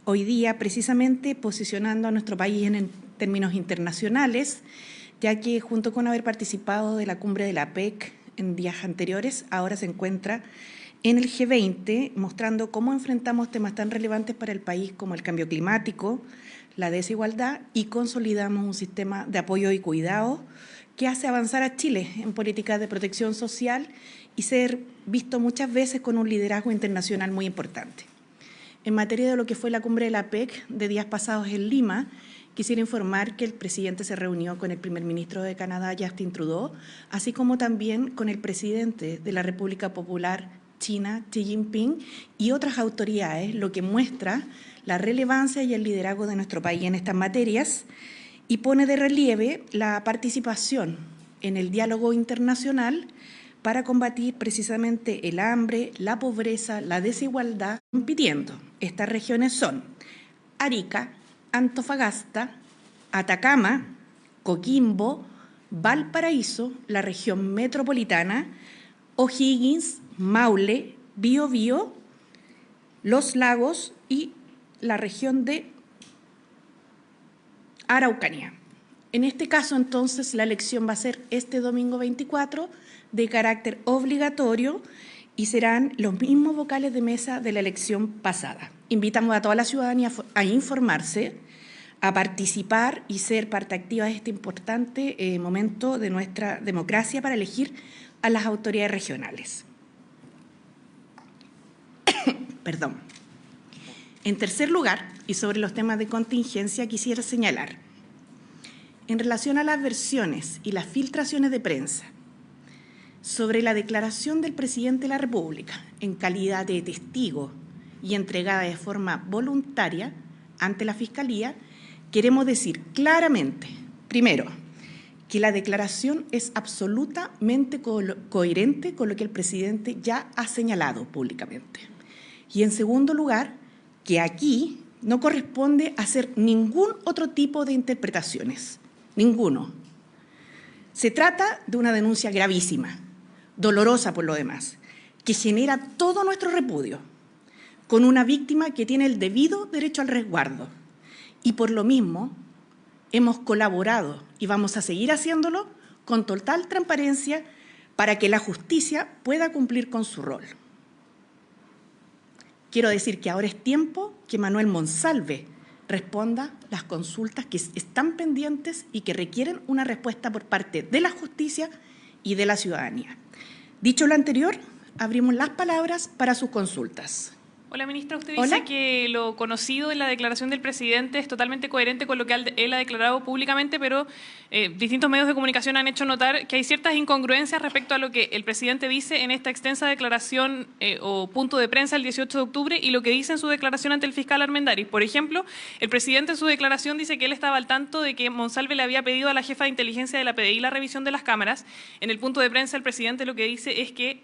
hoy día precisamente posicionando a nuestro país en términos internacionales, ya que junto con haber participado de la cumbre de la APEC en días anteriores, ahora se encuentra en el G20, mostrando cómo enfrentamos temas tan relevantes para el país como el cambio climático, la desigualdad, y consolidamos un sistema de apoyo y cuidado que hace avanzar a Chile en políticas de protección social y ser visto muchas veces con un liderazgo internacional muy importante. En materia de lo que fue la cumbre de la APEC de días pasados en Lima, quisiera informar que el presidente se reunió con el primer ministro de Canadá, Justin Trudeau, así como también con el presidente de la República Popular China, Xi Jinping, y otras autoridades, lo que muestra la relevancia y el liderazgo de nuestro país en estas materias y pone de relieve la participación en el diálogo internacional para combatir precisamente el hambre, la pobreza, la desigualdad, compitiendo. Estas regiones son Arica, Antofagasta, Atacama, Coquimbo, Valparaíso, la región metropolitana, O'Higgins, Maule, Biobío, Los Lagos y la región de Araucanía. En este caso, entonces, la elección va a ser este domingo 24 de carácter obligatorio y serán los mismos vocales de mesa de la elección pasada. Invitamos a toda la ciudadanía a informarse, a participar y ser parte activa de este importante momento de nuestra democracia para elegir a las autoridades regionales. Perdón. En tercer lugar, y sobre los temas de contingencia, quisiera señalar, en relación a las versiones y las filtraciones de prensa sobre la declaración del presidente de la República en calidad de testigo y entregada de forma voluntaria ante la Fiscalía, queremos decir claramente, primero, que la declaración es absolutamente coherente con lo que el presidente ya ha señalado públicamente. Y en segundo lugar, que aquí no corresponde hacer ningún otro tipo de interpretaciones, ninguno. Se trata de una denuncia gravísima, dolorosa por lo demás, que genera todo nuestro repudio, con una víctima que tiene el debido derecho al resguardo. Y por lo mismo hemos colaborado y vamos a seguir haciéndolo con total transparencia para que la justicia pueda cumplir con su rol. Quiero decir que ahora es tiempo que Manuel Monsalve responda las consultas que están pendientes y que requieren una respuesta por parte de la justicia y de la ciudadanía. Dicho lo anterior, abrimos las palabras para sus consultas. Hola, ministra. Usted dice que lo conocido en la declaración del presidente es totalmente coherente con lo que él ha declarado públicamente, pero distintos medios de comunicación han hecho notar que hay ciertas incongruencias respecto a lo que el presidente dice en esta extensa declaración o punto de prensa el 18 de octubre y lo que dice en su declaración ante el fiscal Armendáriz. Por ejemplo, el presidente en su declaración dice que él estaba al tanto de que Monsalve le había pedido a la jefa de inteligencia de la PDI la revisión de las cámaras. En el punto de prensa el presidente lo que dice es que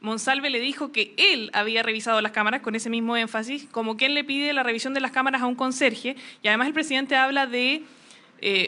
Monsalve le dijo que él había revisado las cámaras, con ese mismo énfasis, como que él le pide la revisión de las cámaras a un conserje, y además el presidente habla de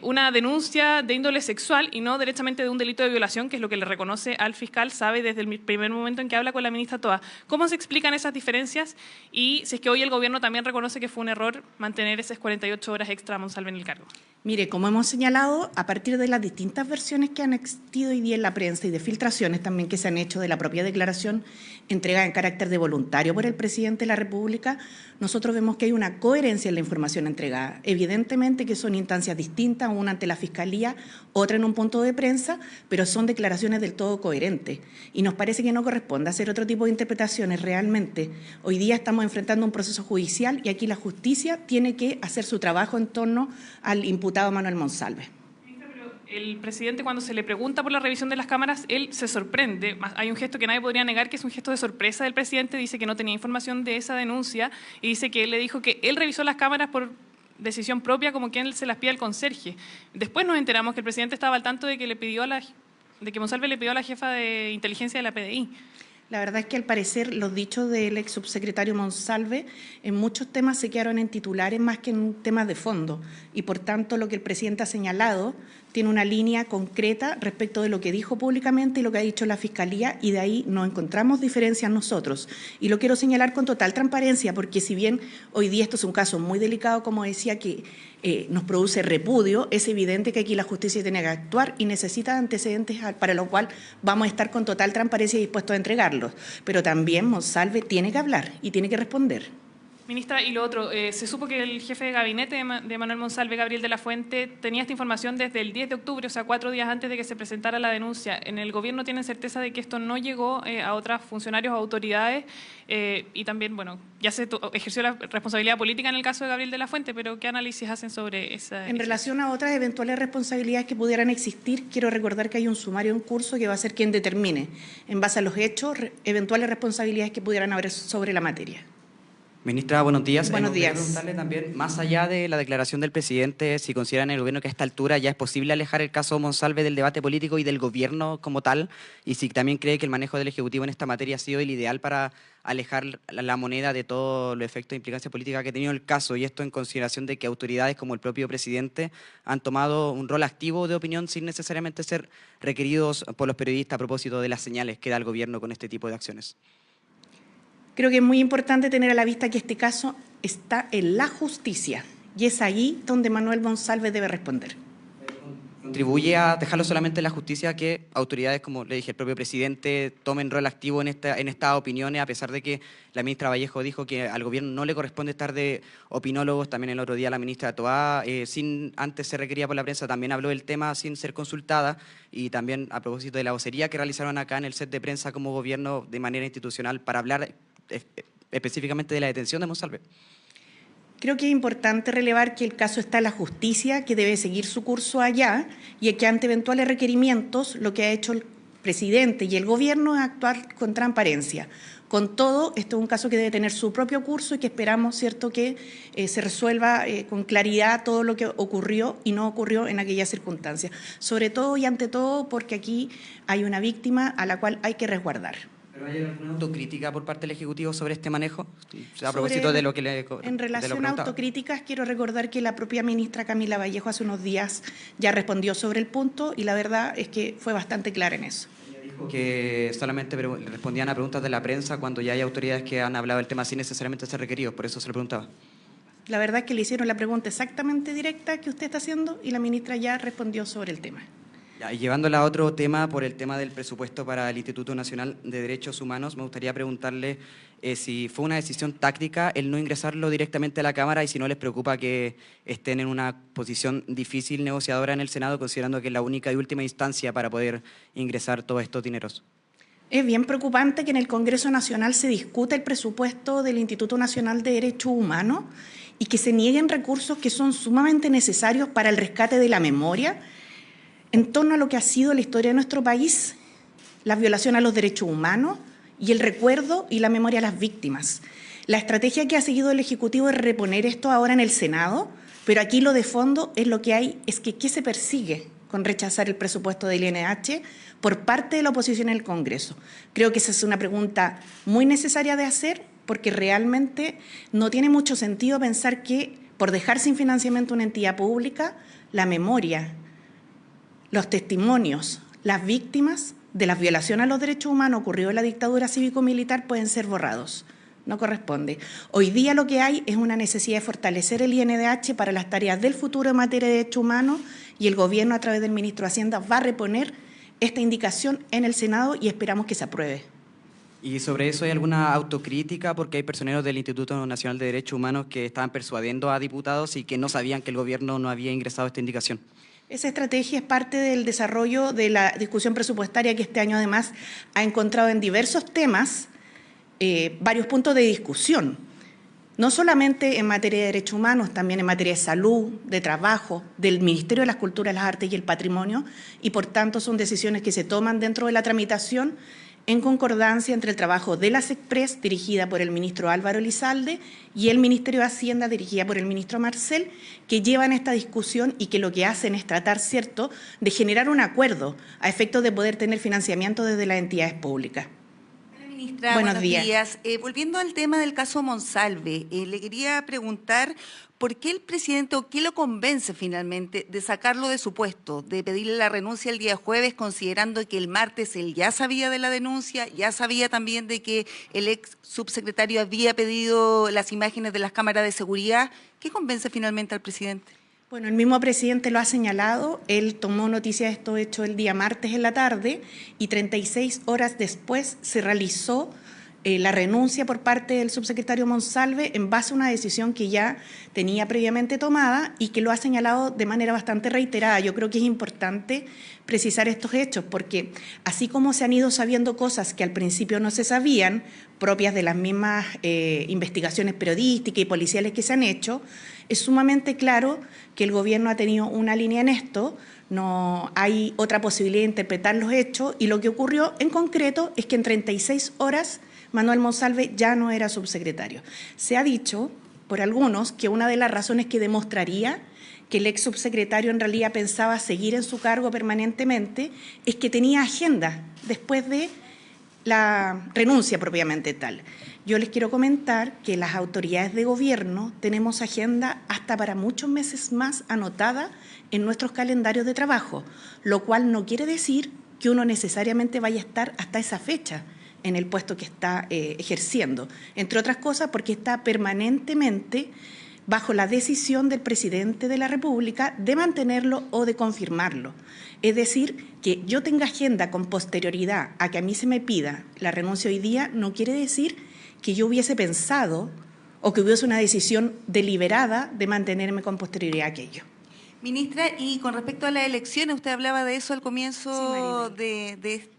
una denuncia de índole sexual y no derechamente de un delito de violación, que es lo que le reconoce al fiscal, sabe desde el primer momento en que habla con la ministra Toa. ¿Cómo se explican esas diferencias? Y si es que hoy el gobierno también reconoce que fue un error mantener esas 48 horas extra a Monsalve en el cargo. Mire, como hemos señalado, a partir de las distintas versiones que han existido hoy día en la prensa y de filtraciones también que se han hecho de la propia declaración entregada en carácter de voluntario por el presidente de la República, nosotros vemos que hay una coherencia en la información entregada. Evidentemente que son instancias distintas, una ante la Fiscalía, otra en un punto de prensa, pero son declaraciones del todo coherentes. Y nos parece que no corresponde hacer otro tipo de interpretaciones realmente. Hoy día estamos enfrentando un proceso judicial y aquí la justicia tiene que hacer su trabajo en torno al imputado Manuel Monsalve. El presidente, cuando se le pregunta por la revisión de las cámaras, él se sorprende. Hay un gesto que nadie podría negar, que es un gesto de sorpresa del presidente. Dice que no tenía información de esa denuncia y dice que él le dijo que él revisó las cámaras por decisión propia, como que él se las pide al conserje. Después nos enteramos que el presidente estaba al tanto de que Monsalve le pidió a la jefa de inteligencia de la PDI. La verdad es que al parecer los dichos del ex subsecretario Monsalve en muchos temas se quedaron en titulares más que en temas de fondo y por tanto lo que el presidente ha señalado tiene una línea concreta respecto de lo que dijo públicamente y lo que ha dicho la Fiscalía, y de ahí no encontramos diferencias nosotros. Y lo quiero señalar con total transparencia, porque si bien hoy día esto es un caso muy delicado, como decía, que nos produce repudio, es evidente que aquí la justicia tiene que actuar y necesita antecedentes para lo cual vamos a estar con total transparencia y dispuestos a entregarlos. Pero también Monsalve tiene que hablar y tiene que responder. Ministra, y lo otro, se supo que el jefe de gabinete de Manuel Monsalve, Gabriel de la Fuente, tenía esta información desde el 10 de octubre, o sea, 4 días antes de que se presentara la denuncia. ¿En el gobierno tienen certeza de que esto no llegó a otros funcionarios o autoridades? Y también, bueno, ya se ejerció la responsabilidad política en el caso de Gabriel de la Fuente, pero ¿qué análisis hacen sobre esa? En relación a otras eventuales responsabilidades que pudieran existir, quiero recordar que hay un sumario en curso que va a ser quien determine, en base a los hechos, eventuales responsabilidades que pudieran haber sobre la materia. Ministra, buenos días. Buenos días. Quiero preguntarle también, más allá de la declaración del presidente, si consideran el gobierno que a esta altura ya es posible alejar el caso Monsalve del debate político y del gobierno como tal, y si también cree que el manejo del Ejecutivo en esta materia ha sido el ideal para alejar la moneda de todos los efectos de implicancia política que ha tenido el caso, y esto en consideración de que autoridades como el propio presidente han tomado un rol activo de opinión sin necesariamente ser requeridos por los periodistas a propósito de las señales que da el gobierno con este tipo de acciones. Creo que es muy importante tener a la vista que este caso está en la justicia y es allí donde Manuel Monsalve debe responder. ¿Contribuye a dejarlo solamente en la justicia que autoridades, como le dije, el propio presidente tomen rol activo en estas opiniones, a pesar de que la ministra Vallejo dijo que al gobierno no le corresponde estar de opinólogos? También el otro día la ministra Toá, sin antes ser requerida por la prensa, también habló del tema sin ser consultada, y también a propósito de la vocería que realizaron acá en el set de prensa como gobierno de manera institucional para hablar específicamente de la detención de Monsalve. Creo que es importante relevar que el caso está en la justicia, que debe seguir su curso allá, y que ante eventuales requerimientos lo que ha hecho el presidente y el gobierno es actuar con transparencia. Con todo, esto es un caso que debe tener su propio curso y que esperamos, ¿cierto?, que se resuelva con claridad todo lo que ocurrió y no ocurrió en aquellas circunstancias. Sobre todo y ante todo porque aquí hay una víctima a la cual hay que resguardar. ¿Pero hay alguna autocrítica por parte del Ejecutivo sobre este manejo? A propósito de lo que le En relación a autocríticas, quiero recordar que la propia ministra Camila Vallejo hace unos días ya respondió sobre el punto y la verdad es que fue bastante clara en eso. Dijo que solamente respondían a preguntas de la prensa cuando ya hay autoridades que han hablado del tema sin necesariamente ser requeridos, por eso se lo preguntaba. La verdad es que le hicieron la pregunta exactamente directa que usted está haciendo y la ministra ya respondió sobre el tema. Ya, y llevándola a otro tema, por el tema del presupuesto para el Instituto Nacional de Derechos Humanos, me gustaría preguntarle si fue una decisión táctica el no ingresarlo directamente a la Cámara y si no les preocupa que estén en una posición difícil negociadora en el Senado, considerando que es la única y última instancia para poder ingresar todos estos dineros. Es bien preocupante que en el Congreso Nacional se discuta el presupuesto del Instituto Nacional de Derechos Humanos y que se nieguen recursos que son sumamente necesarios para el rescate de la memoria en torno a lo que ha sido la historia de nuestro país, la violación a los derechos humanos y el recuerdo y la memoria a las víctimas. La estrategia que ha seguido el Ejecutivo es reponer esto ahora en el Senado, pero aquí lo de fondo es lo que hay, es que ¿qué se persigue con rechazar el presupuesto del INH por parte de la oposición en el Congreso? Creo que esa es una pregunta muy necesaria de hacer, porque realmente no tiene mucho sentido pensar que por dejar sin financiamiento una entidad pública, la memoria, los testimonios, las víctimas de las violaciones a los derechos humanos ocurridas en la dictadura cívico-militar pueden ser borrados. No corresponde. Hoy día lo que hay es una necesidad de fortalecer el INDH para las tareas del futuro en materia de derechos humanos y el Gobierno, a través del Ministro de Hacienda, va a reponer esta indicación en el Senado y esperamos que se apruebe. ¿Y sobre eso hay alguna autocrítica? Porque hay personeros del Instituto Nacional de Derechos Humanos que estaban persuadiendo a diputados y que no sabían que el Gobierno no había ingresado esta indicación. Esa estrategia es parte del desarrollo de la discusión presupuestaria que este año además ha encontrado en diversos temas varios puntos de discusión, no solamente en materia de derechos humanos, también en materia de salud, de trabajo, del Ministerio de las Culturas, las Artes y el Patrimonio, y por tanto son decisiones que se toman dentro de la tramitación en concordancia entre el trabajo de la SECPRES, dirigida por el ministro Álvaro Elizalde, y el Ministerio de Hacienda, dirigida por el ministro Marcel, que llevan esta discusión y que lo que hacen es tratar, ¿cierto?, de generar un acuerdo a efectos de poder tener financiamiento desde las entidades públicas. Ministra, buenos días. Volviendo al tema del caso Monsalve, le quería preguntar por qué el presidente o qué lo convence finalmente de sacarlo de su puesto, de pedirle la renuncia el día jueves, considerando que el martes él ya sabía de la denuncia, ya sabía también de que el ex subsecretario había pedido las imágenes de las cámaras de seguridad. ¿Qué convence finalmente al presidente? Bueno, el mismo presidente lo ha señalado, él tomó noticia de esto hecho el día martes en la tarde y 36 horas después se realizó la renuncia por parte del subsecretario Monsalve en base a una decisión que ya tenía previamente tomada y que lo ha señalado de manera bastante reiterada. Yo creo que es importante precisar estos hechos porque así como se han ido sabiendo cosas que al principio no se sabían, propias de las mismas investigaciones periodísticas y policiales que se han hecho, es sumamente claro que el gobierno ha tenido una línea en esto, no hay otra posibilidad de interpretar los hechos y lo que ocurrió en concreto es que en 36 horas Manuel Monsalve ya no era subsecretario. Se ha dicho por algunos que una de las razones que demostraría que el ex subsecretario en realidad pensaba seguir en su cargo permanentemente es que tenía agenda después de la renuncia propiamente tal. Yo les quiero comentar que las autoridades de gobierno tenemos agenda hasta para muchos meses más anotada en nuestros calendarios de trabajo, lo cual no quiere decir que uno necesariamente vaya a estar hasta esa fecha en el puesto que está ejerciendo, entre otras cosas porque está permanentemente bajo la decisión del presidente de la República de mantenerlo o de confirmarlo. Es decir, que yo tenga agenda con posterioridad a que a mí se me pida la renuncia hoy día no quiere decir que yo hubiese pensado o que hubiese una decisión deliberada de mantenerme con posterioridad a aquello. Ministra, y con respecto a las elecciones, usted hablaba de eso al comienzo sí,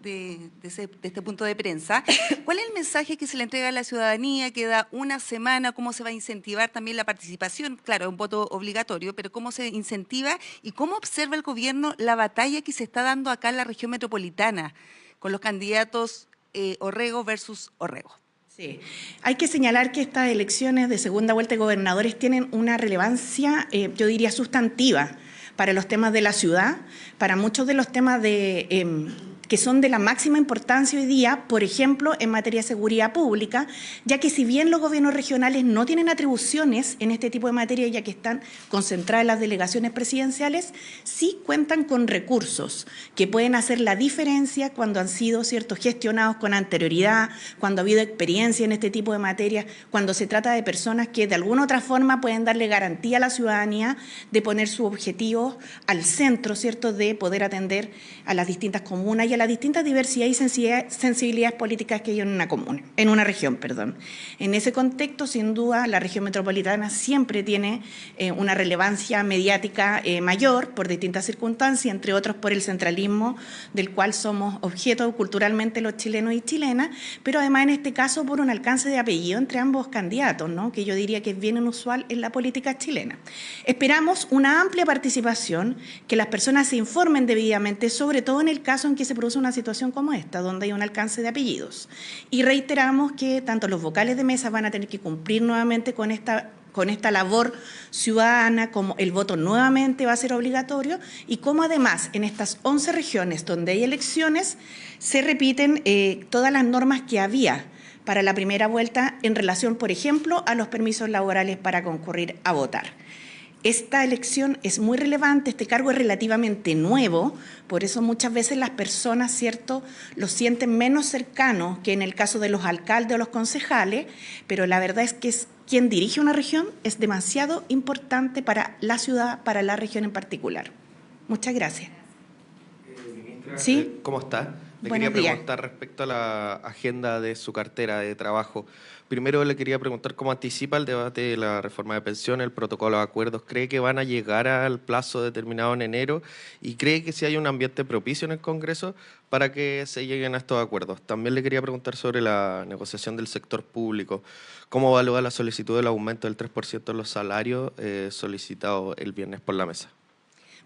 de este punto de prensa. ¿Cuál es el mensaje que se le entrega a la ciudadanía? Queda una semana, ¿cómo se va a incentivar también la participación? Claro, es un voto obligatorio, pero ¿cómo se incentiva y cómo observa el gobierno la batalla que se está dando acá en la región metropolitana con los candidatos Orrego versus Orrego? Sí, hay que señalar que estas elecciones de segunda vuelta de gobernadores tienen una relevancia, yo diría, sustantiva para los temas de la ciudad, para muchos de los temas que son de la máxima importancia hoy día, por ejemplo, en materia de seguridad pública, ya que si bien los gobiernos regionales no tienen atribuciones en este tipo de materia, ya que están concentradas en las delegaciones presidenciales, sí cuentan con recursos que pueden hacer la diferencia cuando han sido gestionados con anterioridad, cuando ha habido experiencia en este tipo de materias, cuando se trata de personas que de alguna u otra forma pueden darle garantía a la ciudadanía de poner sus objetivos al centro, ¿cierto?, de poder atender a las distintas comunas y a las distintas diversidades y sensibilidades políticas que hay en una región. En ese contexto, sin duda, la región metropolitana siempre tiene una relevancia mediática mayor por distintas circunstancias, entre otros por el centralismo del cual somos objeto culturalmente los chilenos y chilenas, pero además en este caso por un alcance de apellido entre ambos candidatos, ¿no?, que yo diría que es bien inusual en la política chilena. Esperamos una amplia participación, que las personas se informen debidamente, sobre todo en el caso en que se produce una situación como esta, donde hay un alcance de apellidos. Y reiteramos que tanto los vocales de mesa van a tener que cumplir nuevamente con esta labor ciudadana, como el voto nuevamente va a ser obligatorio y como además en estas 11 regiones donde hay elecciones se repiten todas las normas que había para la primera vuelta en relación, por ejemplo, a los permisos laborales para concurrir a votar. Esta elección es muy relevante, este cargo es relativamente nuevo, por eso muchas veces las personas, ¿cierto?, lo sienten menos cercano que en el caso de los alcaldes o los concejales, pero la verdad es que quien dirige una región es demasiado importante para la ciudad, para la región en particular. Muchas gracias. Ministra, ¿Sí? ¿Cómo está? Le Buenos quería días. preguntar respecto a la agenda de su cartera de trabajo. Primero le quería preguntar cómo anticipa el debate de la reforma de pensiones, el protocolo de acuerdos. ¿Cree que van a llegar al plazo determinado en enero? ¿Y cree que si hay un ambiente propicio en el Congreso para que se lleguen a estos acuerdos? También le quería preguntar sobre la negociación del sector público. ¿Cómo evalúa la solicitud del aumento del 3% de los salarios solicitado el viernes por la mesa?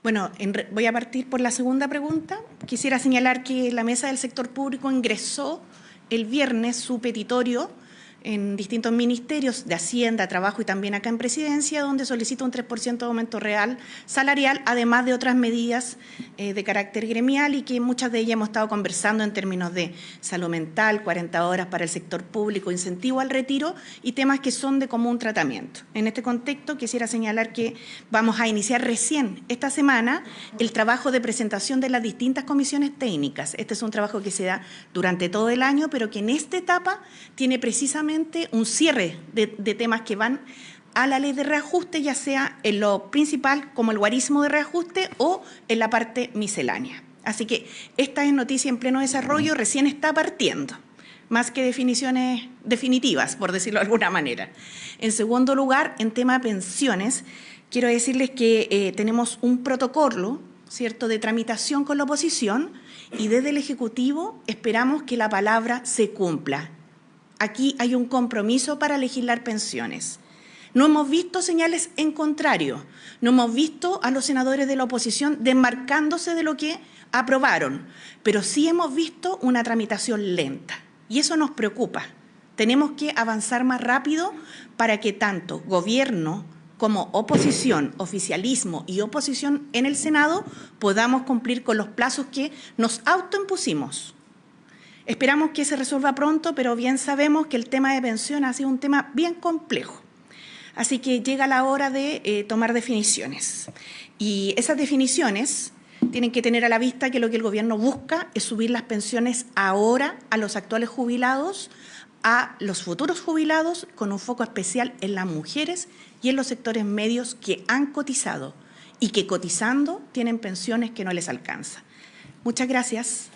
Bueno, voy a partir por la segunda pregunta. Quisiera señalar que la Mesa del Sector Público ingresó el viernes su petitorio en distintos ministerios de Hacienda, Trabajo y también acá en Presidencia, donde solicito un 3% de aumento real salarial, además de otras medidas de carácter gremial, y que muchas de ellas hemos estado conversando en términos de salud mental, 40 horas para el sector público, incentivo al retiro y temas que son de común tratamiento. En este contexto quisiera señalar que vamos a iniciar recién esta semana el trabajo de presentación de las distintas comisiones técnicas. Este es un trabajo que se da durante todo el año, pero que en esta etapa tiene precisamente un cierre de temas que van a la ley de reajuste, ya sea en lo principal como el guarismo de reajuste o en la parte miscelánea. Así que esta es noticia en pleno desarrollo, recién está partiendo, más que definiciones definitivas, por decirlo de alguna manera. En segundo lugar, en tema de pensiones, quiero decirles que tenemos un protocolo, ¿cierto?, de tramitación con la oposición, y desde el Ejecutivo esperamos que la palabra se cumpla. Aquí hay un compromiso para legislar pensiones. No hemos visto señales en contrario, no hemos visto a los senadores de la oposición desmarcándose de lo que aprobaron, pero sí hemos visto una tramitación lenta, y eso nos preocupa. Tenemos que avanzar más rápido para que tanto gobierno como oposición, oficialismo y oposición en el Senado podamos cumplir con los plazos que nos autoimpusimos. Esperamos que se resuelva pronto, pero bien sabemos que el tema de pensión ha sido un tema bien complejo. Así que llega la hora de tomar definiciones. Y esas definiciones tienen que tener a la vista que lo que el gobierno busca es subir las pensiones ahora a los actuales jubilados, a los futuros jubilados, con un foco especial en las mujeres y en los sectores medios que han cotizado y que cotizando tienen pensiones que no les alcanzan. Muchas gracias.